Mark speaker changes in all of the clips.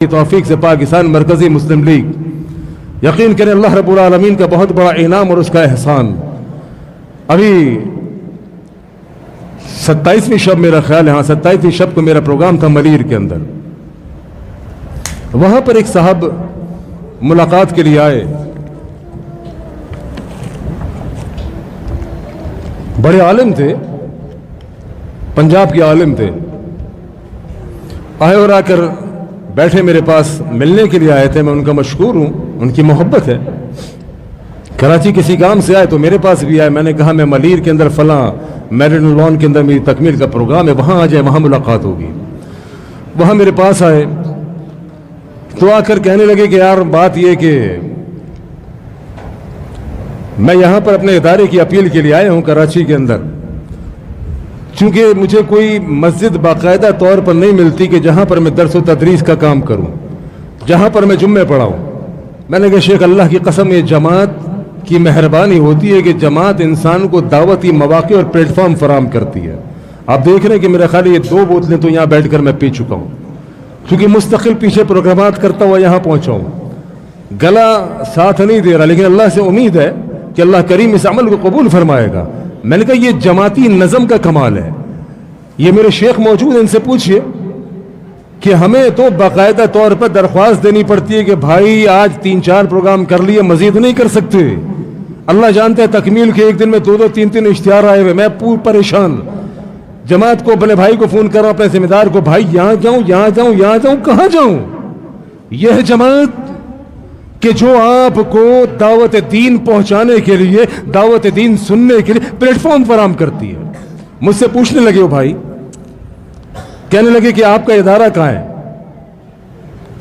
Speaker 1: کی توفیق سے پاکستان مرکزی مسلم لیگ، یقین کریں اللہ رب العالمین کا بہت بڑا انعام اور اس کا احسان۔ ابھی 27ویں شب میرا خیال ہے، 27ویں شب کو میرا پروگرام تھا ملیر کے اندر۔ وہاں پر ایک صاحب ملاقات کے لیے آئے، بڑے عالم تھے، پنجاب کے عالم تھے، آئے اور آ کر بیٹھے میرے پاس، ملنے کے لیے آئے تھے۔ میں ان کا مشکور ہوں، ان کی محبت ہے۔ کراچی کسی کام سے آئے تو میرے پاس بھی آئے۔ میں نے کہا میں ملیر کے اندر فلاں میریڈن لان کے اندر میری تکمیل کا پروگرام ہے، وہاں آ جائے، وہاں ملاقات ہوگی۔ وہاں میرے پاس آئے تو آ کر کہنے لگے کہ یار بات یہ کہ میں یہاں پر اپنے ادارے کی اپیل کے لیے آیا ہوں کراچی کے اندر، چونکہ مجھے کوئی مسجد باقاعدہ طور پر نہیں ملتی کہ جہاں پر میں درس و تدریس کا کام کروں، جہاں پر میں جمعے پڑھاؤں۔ میں نے کہا شیخ اللہ کی قسم یہ جماعت کی مہربانی ہوتی ہے کہ جماعت انسان کو دعوتی مواقع اور پلیٹ فارم فراہم کرتی ہے۔ آپ دیکھ رہے ہیں کہ میرا خیال یہ 2 بوتلیں تو یہاں بیٹھ کر میں پی چکا ہوں، کیونکہ مستقل پیچھے پروگرامات کرتا ہوا یہاں پہنچا ہوں۔ گلا ساتھ نہیں دے رہا، لیکن اللہ سے امید ہے کہ اللہ کریم اس عمل کو قبول فرمائے گا۔ میں نے کہا یہ جماعتی نظم کا کمال ہے۔ یہ میرے شیخ موجود ہیں، ان سے پوچھئے کہ ہمیں تو باقاعدہ طور پر درخواست دینی پڑتی ہے کہ بھائی آج 3-4 پروگرام کر لیے، مزید نہیں کر سکتے۔ اللہ جانتا ہے تکمیل کے ایک دن میں 2-2 3-3 اشتہار آئے ہوئے، میں پریشان۔ جماعت کو اپنے بھائی کو فون کر رہا ہوں، اپنے ذمہ دار کو، بھائی یہاں جاؤں یہاں جاؤں یہاں جاؤں، کہاں جاؤں؟ یہ ہے جماعت کہ جو آپ کو دعوت دین پہنچانے کے لیے، دعوت دین سننے کے لیے پلیٹ فارم فراہم کرتی ہے۔ مجھ سے پوچھنے لگے وہ بھائی، کہنے لگے کہ آپ کا ادارہ کہاں ہے؟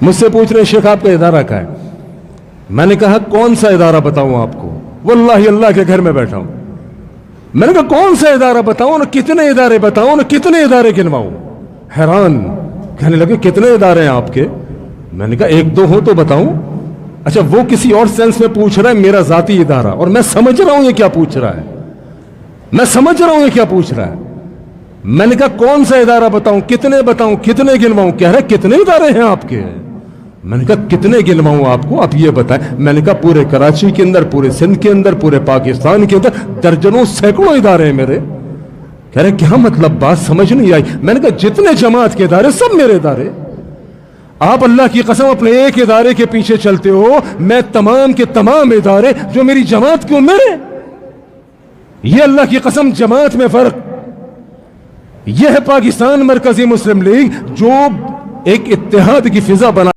Speaker 1: مجھ سے پوچھ رہے شیخ آپ کا ادارہ کہاں ہے؟ میں نے کہا کون سا ادارہ بتاؤں آپ کو؟ واللہ اللہ کے گھر میں بیٹھا ہوں۔ میں نے کہا کون سا ادارہ بتاؤں، کتنے ادارے بتاؤں، کتنے ادارے گنواؤں؟ حیران، کہنے لگے کتنے ادارے ہیں آپ کے؟ میں نے کہا 1-2 ہو تو بتاؤں۔ اچھا وہ کسی اور سینس میں پوچھ رہا ہے میرا ذاتی ادارہ، اور میں سمجھ رہا ہوں یہ کیا پوچھ رہا ہے، میں سمجھ رہا ہوں یہ کیا پوچھ رہا ہے۔ میں نے کہا کون سا ادارہ بتاؤں، کتنے بتاؤں، کتنے گنواؤں؟ کہہ رہے کتنے ادارے ہیں آپ کے؟ میں نے کہا کتنے گنواؤں آپ کو، آپ یہ بتائیں۔ میں نے کہا پورے کراچی کے اندر، پورے سندھ کے اندر، پورے پاکستان کے اندر درجنوں سینکڑوں ادارے ہیں میرے۔ کہہ رہے کیا مطلب، بات سمجھ نہیں آئی۔ میں نے کہا جتنے جماعت کے ادارے سب میرے ادارے۔ آپ اللہ کی قسم اپنے ایک ادارے کے پیچھے چلتے ہو، میں تمام کے تمام ادارے جو میری جماعت کیوں میرے۔ یہ اللہ کی قسم جماعت میں فرق، یہ ہے پاکستان مرکزی مسلم لیگ جو ایک اتحاد کی فضا بنا